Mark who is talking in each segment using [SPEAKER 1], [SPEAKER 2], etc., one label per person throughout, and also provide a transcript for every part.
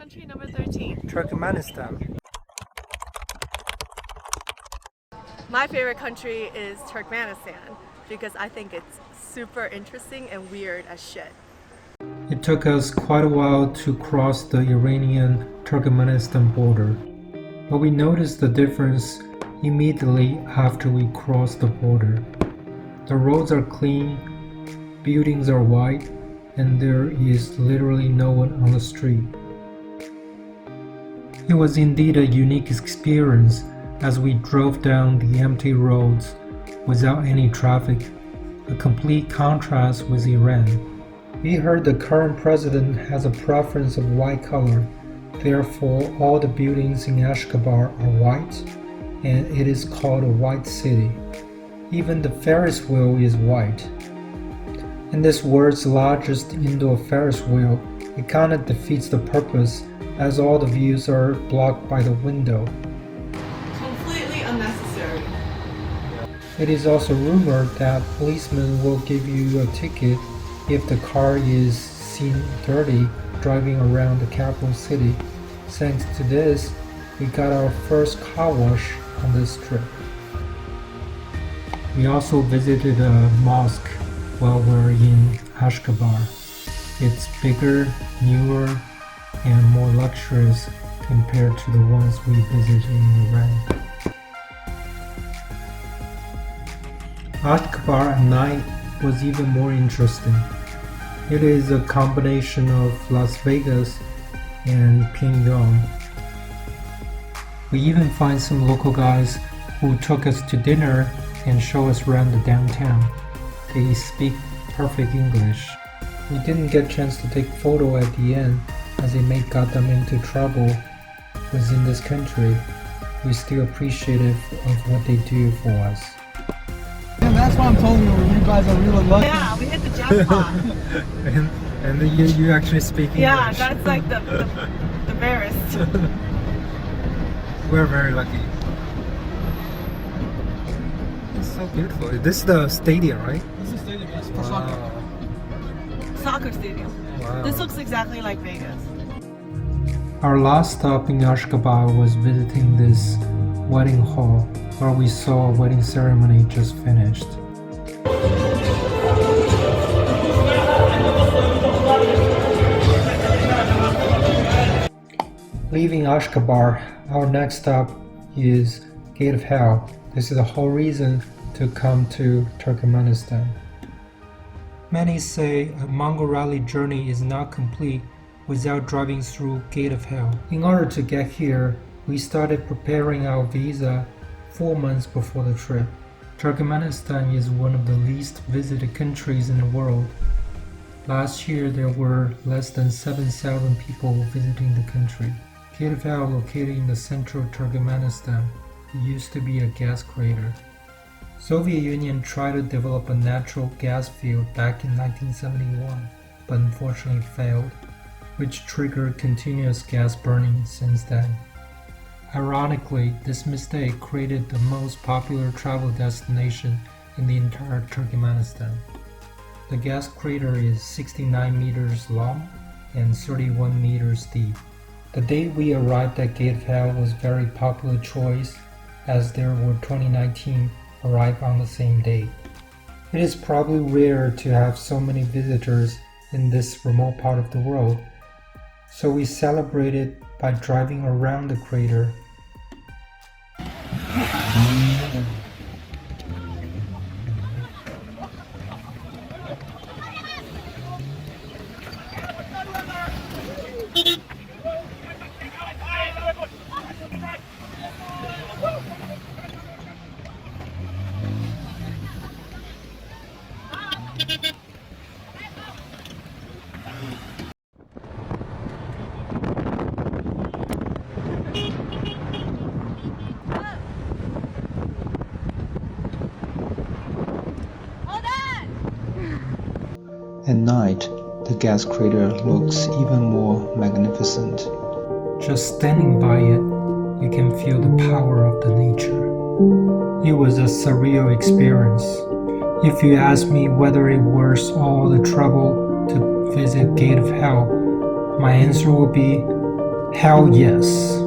[SPEAKER 1] Country number 13.
[SPEAKER 2] Turkmenistan.
[SPEAKER 1] My favorite country is Turkmenistan because I think it's super interesting and weird as shit.
[SPEAKER 2] It took us quite a while to cross the Iranian-Turkmenistan border, but we noticed the difference immediately after we crossed the border. The roads are clean, buildings are white, and there is literally no one on the street. It was indeed a unique experience as we drove down the empty roads without any traffic, a complete contrast with Iran. We heard the current president has a preference of white color, therefore all the buildings in Ashgabat are white, and it is called a white city. Even the Ferris wheel is white. In this world's largest indoor Ferris wheel, it kinda defeats the purpose as all the views are blocked by the window.
[SPEAKER 1] Completely unnecessary.
[SPEAKER 2] It is also rumored that policemen will give you a ticket if the car is seen dirty driving around the capital city. Thanks to this, we got our first car wash on this trip. We also visited a mosque while we were in Ashgabat. It's bigger, newer, and more luxurious compared to the ones we visited in Iran. Ashgabat at night was even more interesting. It is a combination of Las Vegas and Pyongyang. We even find some local guys who took us to dinner and show us around the downtown. They speak perfect English. We didn't get a chance to take photo at the end as it may got them into trouble within this country. We're still appreciative of what they do for us.
[SPEAKER 3] And that's why I'm telling you guys are really lucky.
[SPEAKER 1] Yeah, we hit the jackpot.
[SPEAKER 2] and you actually speak English.
[SPEAKER 1] Yeah, that's like the barest.
[SPEAKER 2] We're very lucky. It's so beautiful. This is the stadium, right?
[SPEAKER 3] This is stadium, yes, for soccer.
[SPEAKER 1] Soccer stadium.
[SPEAKER 2] Wow.
[SPEAKER 1] This looks exactly like Vegas.
[SPEAKER 2] Our last stop in Ashgabat was visiting this wedding hall where we saw a wedding ceremony just finished. Leaving Ashgabat, our next stop is Gate of Hell. This is the whole reason to come to Turkmenistan. Many say a Mongol rally journey is not complete without driving through Gate of Hell. In order to get here, we started preparing our visa 4 months before the trip. Turkmenistan is one of the least visited countries in the world. Last year there were less than 7,000 people visiting the country. Gate of Hell, located in the central Turkmenistan, used to be a gas crater. Soviet Union tried to develop a natural gas field back in 1971, but unfortunately failed, which triggered continuous gas burning since then. Ironically, this mistake created the most popular travel destination in the entire Turkmenistan. The gas crater is 69 meters long and 31 meters deep. The day we arrived at Gate of Hell was a very popular choice as there were 2019 arrive on the same day. It is probably rare to have so many visitors in this remote part of the world, so we celebrated by driving around the crater. At night, the gas crater looks even more magnificent. Just standing by it, you can feel the power of the nature. It was a surreal experience. If you ask me whether it worth all the trouble to visit Gate of Hell, my answer will be Hell yes.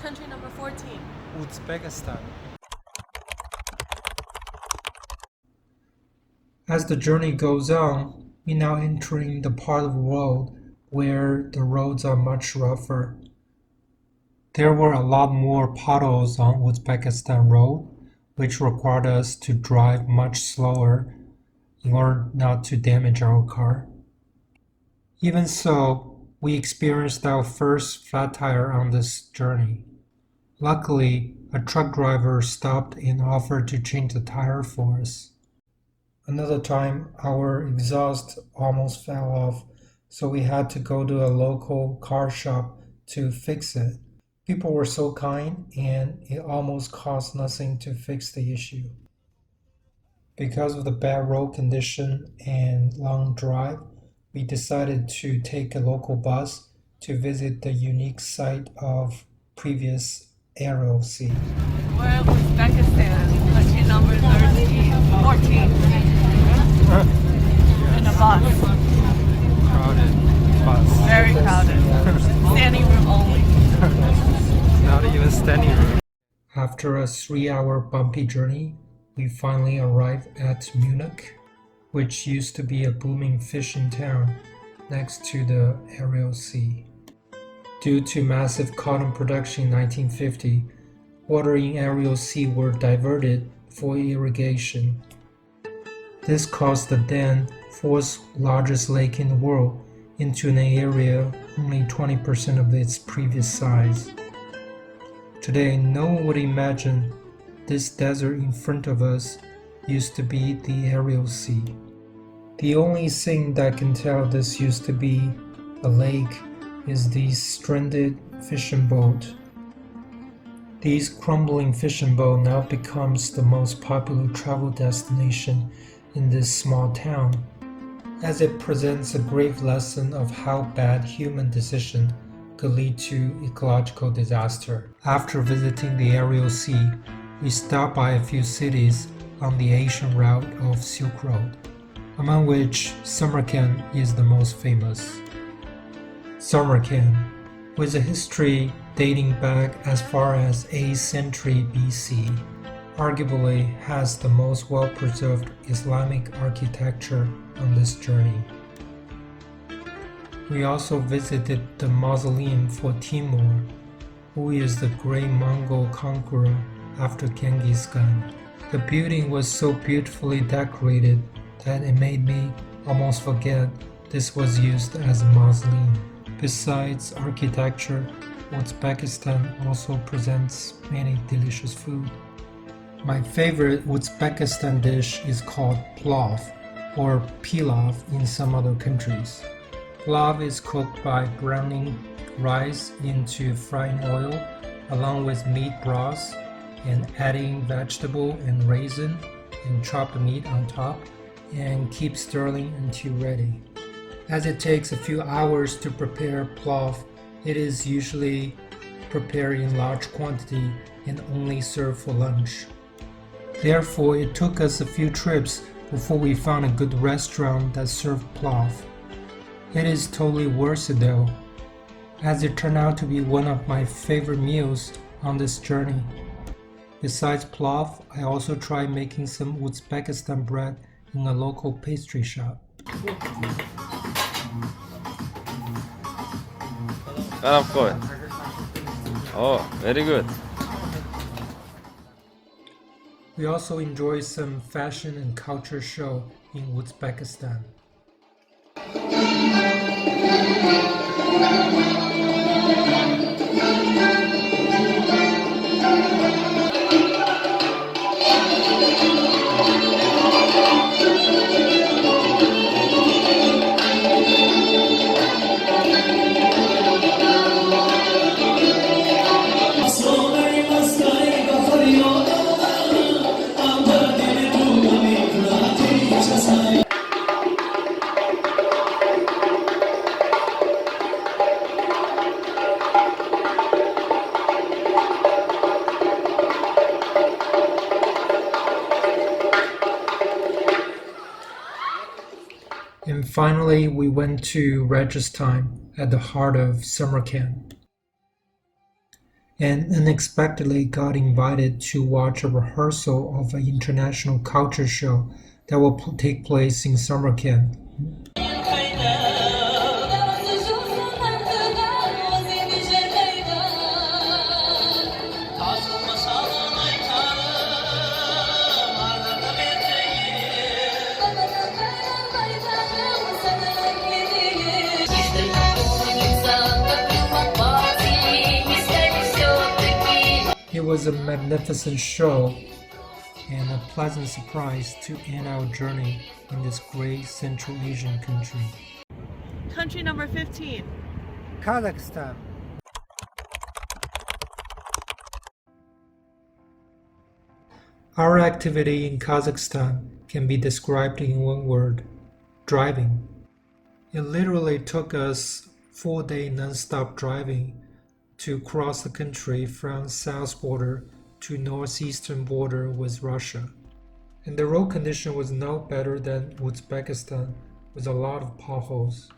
[SPEAKER 1] Country number 14.
[SPEAKER 2] Uzbekistan. As the journey goes on, we're now entering the part of the world where the roads are much rougher. There were a lot more puddles on Uzbekistan road, which required us to drive much slower in order not to damage our car. Even so, we experienced our first flat tire on this journey. Luckily, a truck driver stopped and offered to change the tire for us. Another time, our exhaust almost fell off, so we had to go to a local car shop to fix it. People were so kind, and it almost cost nothing to fix the issue. Because of the bad road condition and long drive, we decided to take a local bus to visit the unique site of Pho-rious Aerial Sea.
[SPEAKER 1] We're in Uzbekistan, country number 14. In a bus.
[SPEAKER 2] Crowded bus.
[SPEAKER 1] Very crowded. Standing room only.
[SPEAKER 2] Not even standing room. After a 3-hour bumpy journey, we finally arrived at Munich, which used to be a booming fishing town next to the Aerial Sea. Due to massive cotton production in 1950, water in Aerial Sea were diverted for irrigation. This caused the then fourth largest lake in the world into an area only 20% of its previous size. Today, no one would imagine this desert in front of us used to be the Aerial Sea. The only thing that can tell this used to be a lake is the stranded fishing boat. These crumbling fishing boat now becomes the most popular travel destination in this small town, as it presents a grave lesson of how bad human decision could lead to ecological disaster. After visiting the Aerial Sea, we stopped by a few cities on the Asian route of Silk Road, among which Samarkand is the most famous. Samarkand, with a history dating back as far as 8th century BC, arguably has the most well-preserved Islamic architecture on this journey. We also visited the mausoleum for Timur, who is the great Mongol conqueror after Genghis Khan. The building was so beautifully decorated that it made me almost forget this was used as a mausoleum. Besides architecture, Uzbekistan also presents many delicious food. My favorite Uzbekistan dish is called plov, or pilaf in some other countries. Plov is cooked by browning rice into frying oil along with meat broth and adding vegetable and raisin and chopped meat on top and keep stirring until ready. As it takes a few hours to prepare plov, it is usually prepared in large quantity and only served for lunch. Therefore, it took us a few trips before we found a good restaurant that served plov. It is totally worth it though, as it turned out to be one of my favorite meals on this journey. Besides plov, I also tried making some Uzbekistan bread in a local pastry shop.
[SPEAKER 4] Oh, very good.
[SPEAKER 2] We also enjoyed some fashion and culture show in Uzbekistan. And finally, we went to Rajasthan at the heart of Samarkand, and unexpectedly got invited to watch a rehearsal of an international culture show that will take place in Samarkand. It was a magnificent show and a pleasant surprise to end our journey in this great Central Asian country.
[SPEAKER 1] Country number 15.
[SPEAKER 2] Kazakhstan. Our activity in Kazakhstan can be described in one word: driving. It literally took us 4-day non-stop driving to cross the country from south border to northeastern border with Russia. And the road condition was no better than Uzbekistan, with a lot of potholes.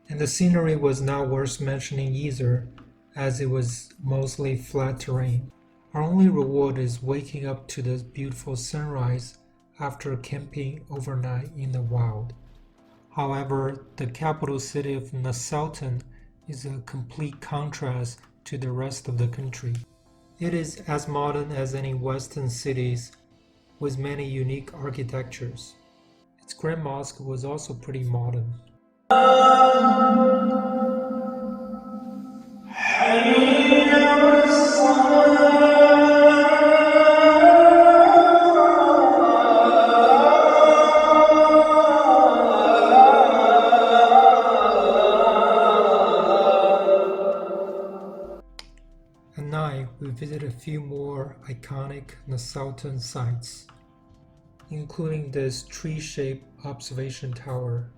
[SPEAKER 2] And the scenery was not worth mentioning either, as it was mostly flat terrain. Our only reward is waking up to the beautiful sunrise after camping overnight in the wild. However, the capital city of Nur-Sultan is a complete contrast to the rest of the country. It is as modern as any Western cities, with many unique architectures. Its Grand Mosque was also pretty modern. At night, we visited a few more iconic Nur-Sultan sites, including this tree-shaped observation tower,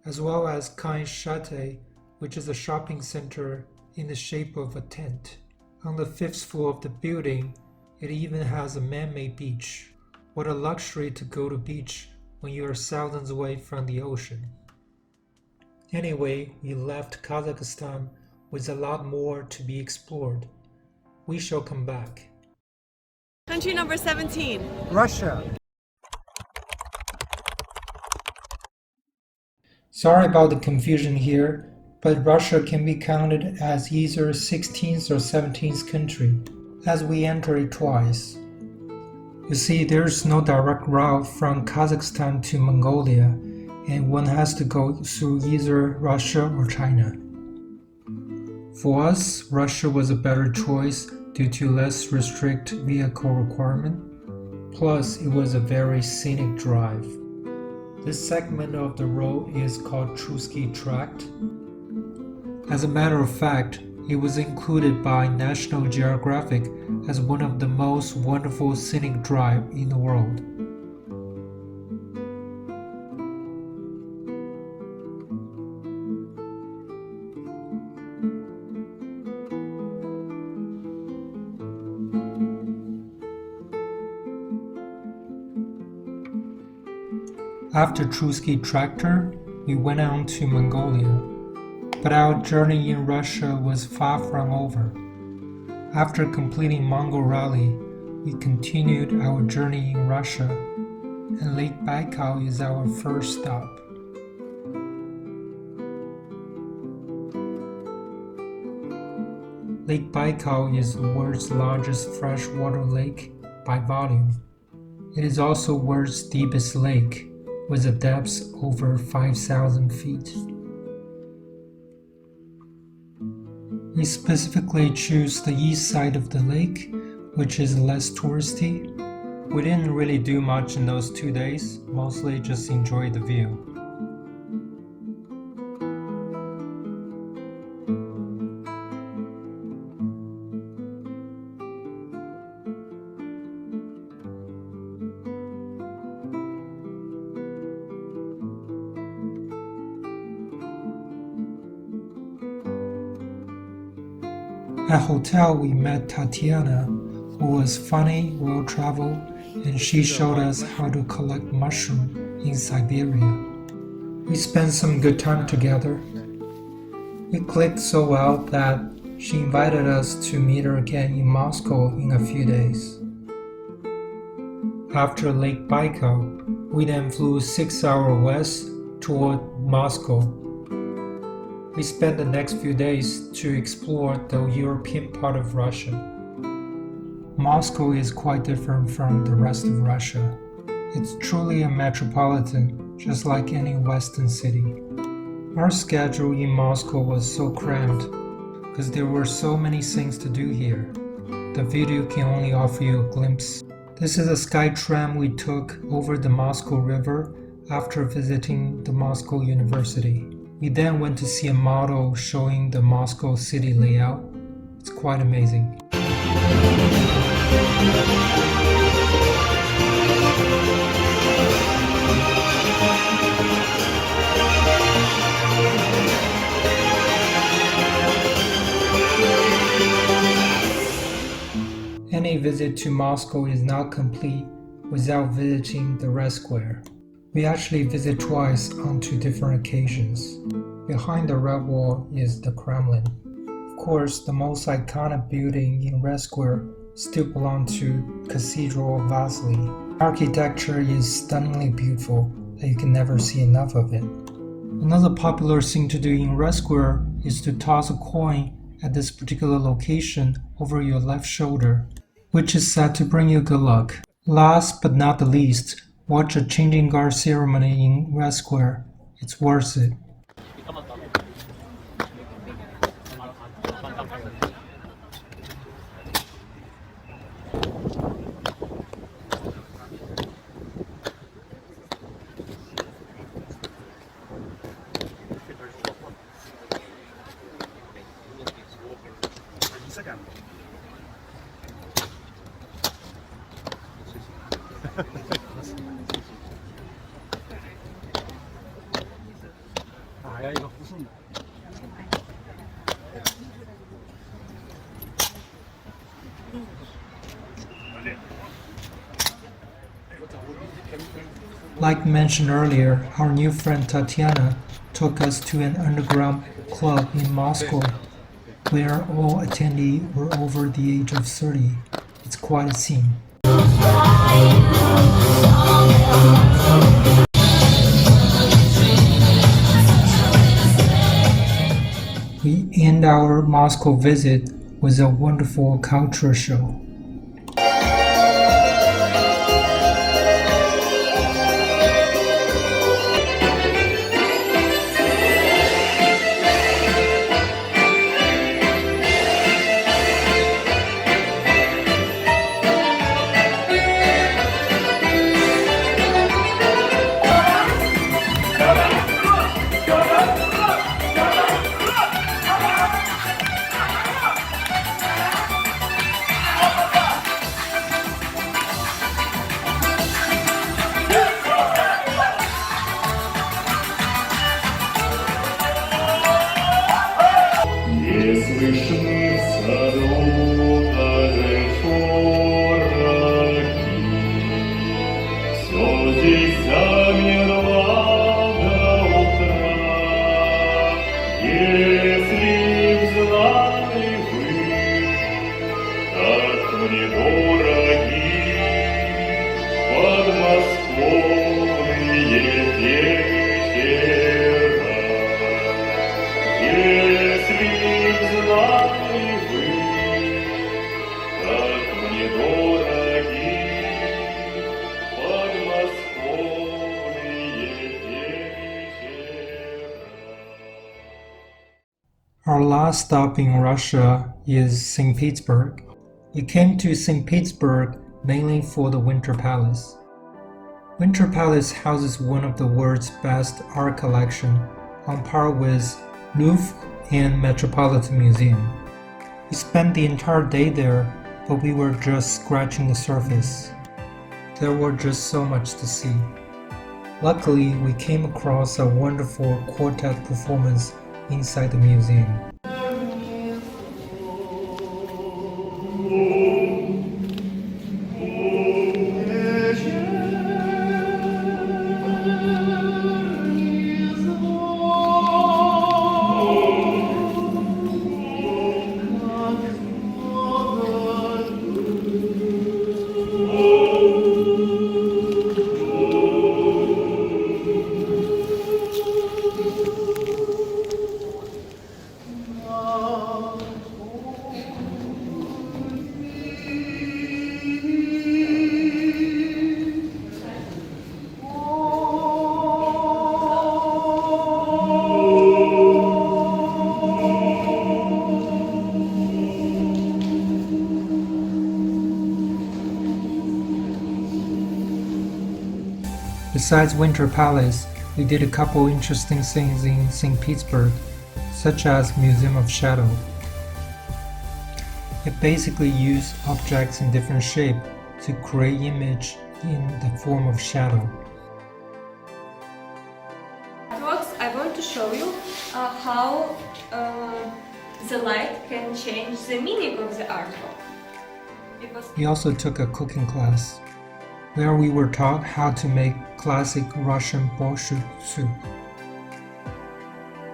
[SPEAKER 2] as well as Kain Shate, which is a shopping center in the shape of a tent. On the 5th floor of the building, it even has a man-made beach. What a luxury to go to beach when you are thousands away from the ocean. Anyway, we left Kazakhstan with a lot more to be explored. We shall come back.
[SPEAKER 1] Country number 17.
[SPEAKER 2] Russia. Sorry about the confusion here, but Russia can be counted as either 16th or 17th country, as we entered it twice. You see, there's no direct route from Kazakhstan to Mongolia, and one has to go through either Russia or China. For us, Russia was a better choice due to less strict vehicle requirement. Plus, it was a very scenic drive. This segment of the road is called Trusky Tract. As a matter of fact, it was included by National Geographic as one of the most wonderful scenic drives in the world. After Trusky Tractor, we went on to Mongolia, but our journey in Russia was far from over. After completing Mongol Rally, we continued our journey in Russia, and Lake Baikal is our first stop. Lake Baikal is the world's largest freshwater lake by volume. It is also the world's deepest lake, with a depth over 5,000 feet. We specifically choose the east side of the lake, which is less touristy. We didn't really do much in those 2 days, mostly just enjoy the view. At hotel, we met Tatiana, who was funny, well-traveled, and she showed us how to collect mushrooms in Siberia. We spent some good time together. We clicked so well that she invited us to meet her again in Moscow in a few days. After Lake Baikal, we then flew 6 hours west toward Moscow. We spent the next few days to explore the European part of Russia. Moscow is quite different from the rest of Russia. It's truly a metropolitan, just like any Western city. Our schedule in Moscow was so cramped because there were so many things to do here. The video can only offer you a glimpse. This is a sky tram we took over the Moscow River after visiting the Moscow University. We then went to see a model showing the Moscow city layout. It's quite amazing. Any visit to Moscow is not complete without visiting the Red Square. We actually visit twice on 2 different occasions. Behind the Red Wall is the Kremlin. Of course, the most iconic building in Red Square still belongs to Cathedral of Vasily. Architecture is stunningly beautiful that you can never see enough of it. Another popular thing to do in Red Square is to toss a coin at this particular location over your left shoulder, which is said to bring you good luck. Last but not the least, watch a changing guard ceremony in Red Square. It's worth it. Like mentioned earlier, our new friend Tatiana took us to an underground club in Moscow where all attendees were over the age of 30. It's quite a scene. We end our Moscow visit with a wonderful culture show. Our last stop in Russia is St. Petersburg. We came to St. Petersburg mainly for the Winter Palace. Winter Palace houses one of the world's best art collection, on par with Louvre and Metropolitan Museum. We spent the entire day there, but we were just scratching the surface. There were just so much to see. Luckily, we came across a wonderful quartet performance inside the museum. Besides Winter Palace, we did a couple interesting things in St. Petersburg, such as Museum of Shadow. It basically used objects in different shape to create image in the form of shadow.
[SPEAKER 5] Artworks, I want to show you how the light can change the meaning of the artwork.
[SPEAKER 2] We also took a cooking class, where we were taught how to make classic Russian borscht soup.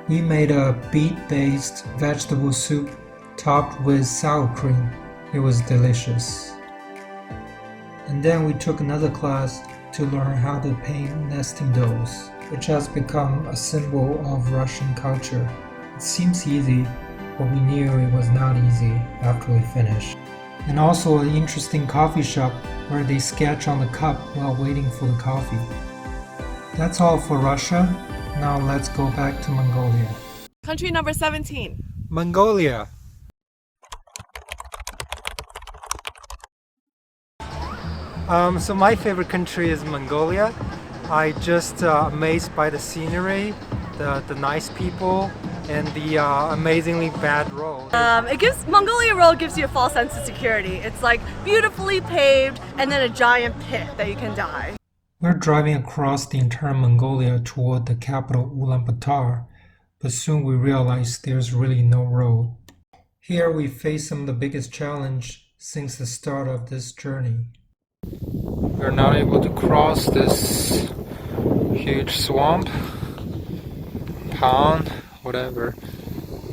[SPEAKER 2] We made a beet-based vegetable soup topped with sour cream. It was delicious. And then we took another class to learn how to paint nesting dolls, which has become a symbol of Russian culture. It seems easy, but we knew it was not easy after we finished. And also an interesting coffee shop where they sketch on the cup while waiting for the coffee. That's all for Russia. Now let's go back to Mongolia.
[SPEAKER 1] Country number 17.
[SPEAKER 2] Mongolia. So my favorite country is Mongolia. I just amazed by the scenery, the nice people, and the amazingly bad road.
[SPEAKER 1] Mongolia Road gives you a false sense of security. It's like beautifully paved and then a giant pit that you can die.
[SPEAKER 2] We're driving across the entire Mongolia toward the capital Ulaanbaatar, but soon we realized there's really no road. Here we face some of the biggest challenge since the start of this journey. We're not able to cross this huge swamp, pond, whatever.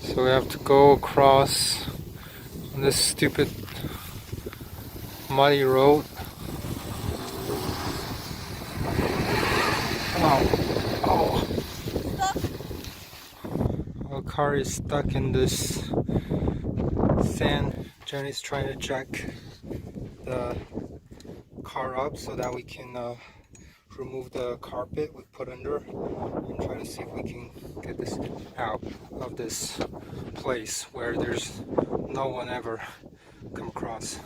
[SPEAKER 2] So we have to go across this stupid muddy road. Our car is stuck in this sand. Jenny's trying to jack the car up so that we can remove the carpet we put under and try to see if we can get this out of this place where there's no one ever come across.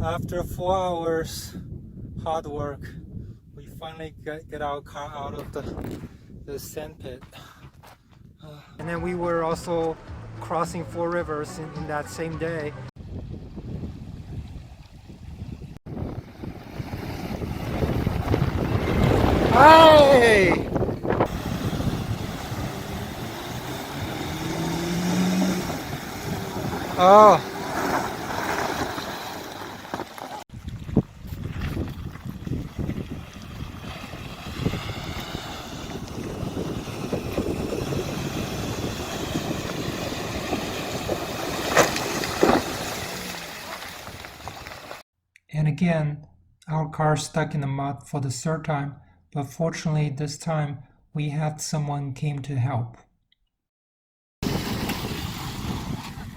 [SPEAKER 2] After 4 hours hard work, we finally get our car out of the sand pit. And then we were also crossing 4 rivers in that same day. Hey! Oh. And again, our car stuck in the mud for the third time, but fortunately this time we had someone came to help.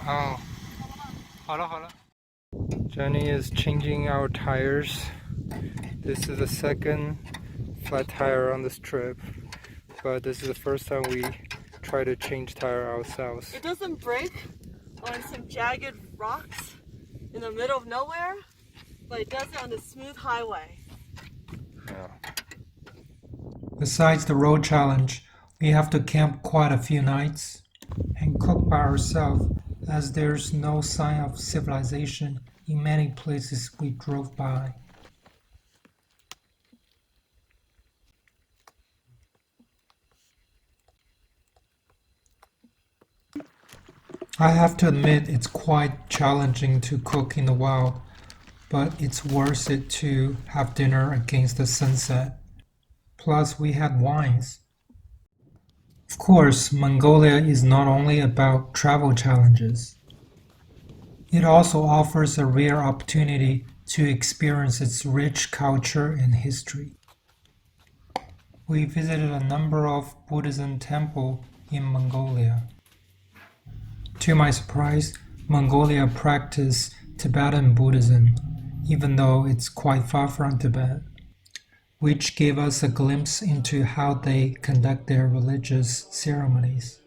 [SPEAKER 2] Oh. Jenny is changing our tires. This is the second flat tire on this trip, but this is the first time we try to change tire ourselves.
[SPEAKER 1] It doesn't break on some jagged rocks in the middle of nowhere, but it does it on the smooth highway.
[SPEAKER 2] Yeah. Besides the road challenge, we have to camp quite a few nights and cook by ourselves, as there's no sign of civilization in many places we drove by. I have to admit it's quite challenging to cook in the wild, but it's worth it to have dinner against the sunset. Plus we had wines. Of course, Mongolia is not only about travel challenges. It also offers a rare opportunity to experience its rich culture and history. We visited a number of Buddhism temples in Mongolia. To my surprise, Mongolia practices Tibetan Buddhism, even though it's quite far from Tibet, which gave us a glimpse into how they conduct their religious ceremonies.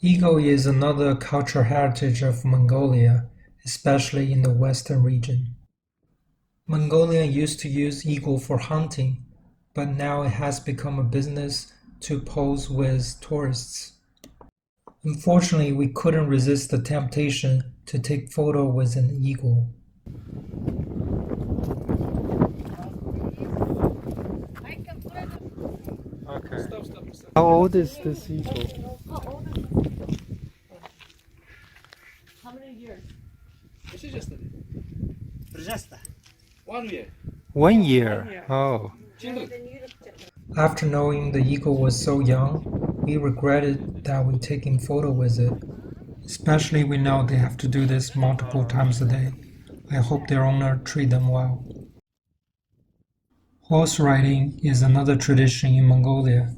[SPEAKER 2] Eagle is another cultural heritage of Mongolia, especially in the western region. Mongolia used to use eagle for hunting, but now it has become a business to pose with tourists. Unfortunately, we couldn't resist the temptation to take photo with an eagle.
[SPEAKER 3] Okay. How old is this eagle?
[SPEAKER 1] How many years?
[SPEAKER 3] 1 year.
[SPEAKER 2] 1 year. Oh. After knowing the eagle was so young, we regretted that we taking photo with it. Especially we know they have to do this multiple times a day. I hope their owner treat them well. Horse riding is another tradition in Mongolia.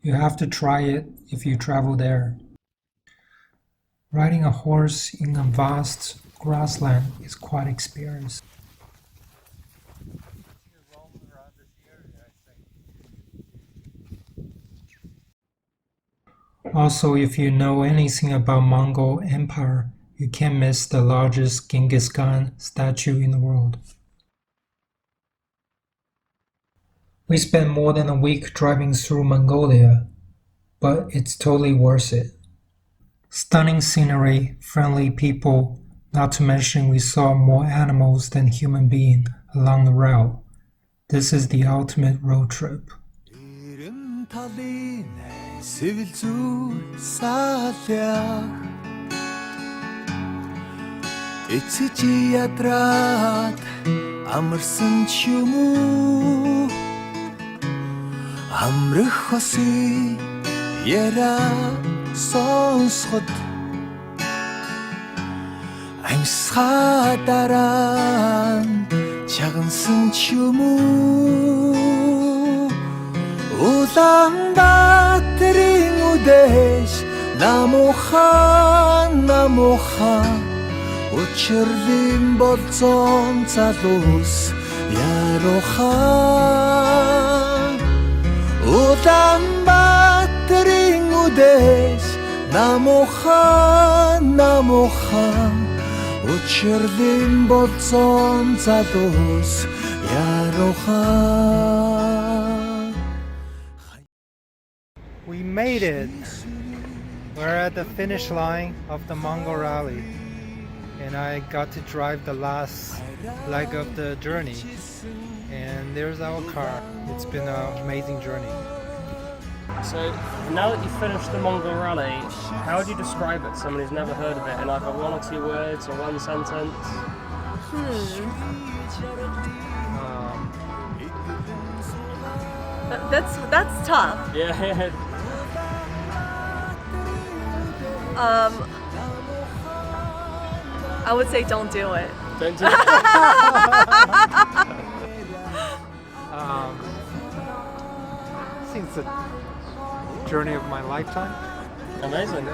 [SPEAKER 2] You have to try it if you travel there. Riding a horse in a vast grassland is quite an experience. Also, if you know anything about Mongol Empire, you can't miss the largest Genghis Khan statue in the world. We spent more than a week driving through Mongolia, but it's totally worth it. Stunning scenery, friendly people, not to mention we saw more animals than human beings along the route. This is the ultimate road trip.
[SPEAKER 6] Сонсоход амьсгаа дараа чагансан ч юм уу Улаанбаатарын үдээс намуухан учирлын болцон залуус ярухан Улаанбаатарын үдээс намуухан учирлын болцон залуус ярухан
[SPEAKER 2] We made it! We're at the finish line of the Mongol rally, and I got to drive the last leg of the journey. And there's our car. It's been an amazing journey.
[SPEAKER 7] So now that you've finished the Mongol rally, how would you describe it to someone who's never heard of it in either 1 or 2 words or 1 sentence?
[SPEAKER 1] That's tough.
[SPEAKER 7] Yeah.
[SPEAKER 1] I would say don't do it.
[SPEAKER 7] Don't do it.
[SPEAKER 2] I think it's a journey of my lifetime.
[SPEAKER 7] Amazing.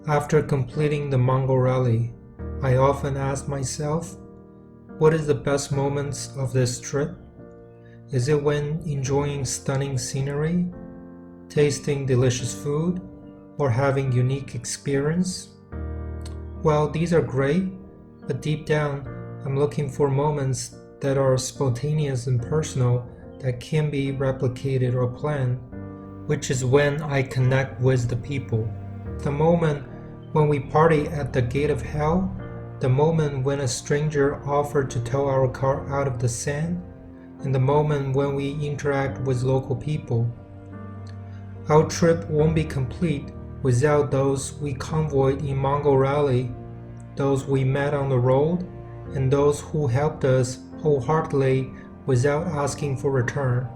[SPEAKER 2] After completing the Mongol rally, I often ask myself, what is the best moments of this trip? Is it when enjoying stunning scenery, tasting delicious food, or having unique experience? Well, these are great, but deep down, I'm looking for moments that are spontaneous and personal that can be replicated or planned, which is when I connect with the people. The moment when we party at the gate of hell, the moment when a stranger offered to tow our car out of the sand, and the moment when we interact with local people. Our trip won't be complete without those we convoyed in Mongol Rally, those we met on the road, and those who helped us wholeheartedly without asking for return.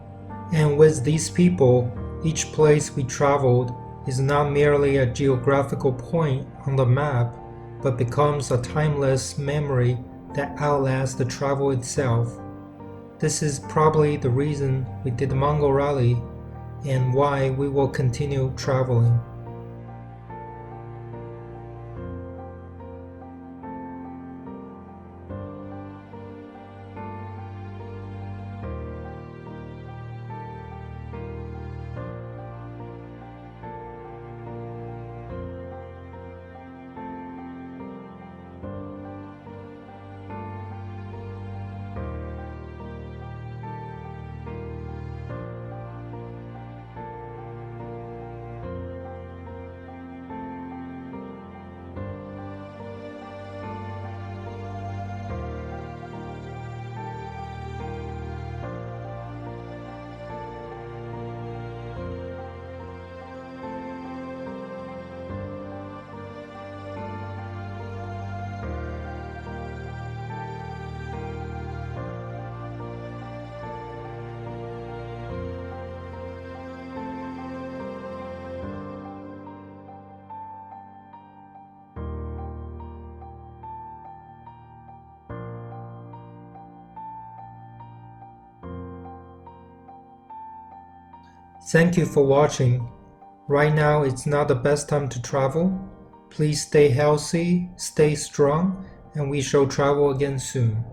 [SPEAKER 2] And with these people, each place we traveled is not merely a geographical point on the map, but becomes a timeless memory that outlasts the travel itself. This is probably the reason we did the Mongol Rally, and why we will continue traveling. Thank you for watching. Right now it's not the best time to travel. Please stay healthy, stay strong, and we shall travel again soon.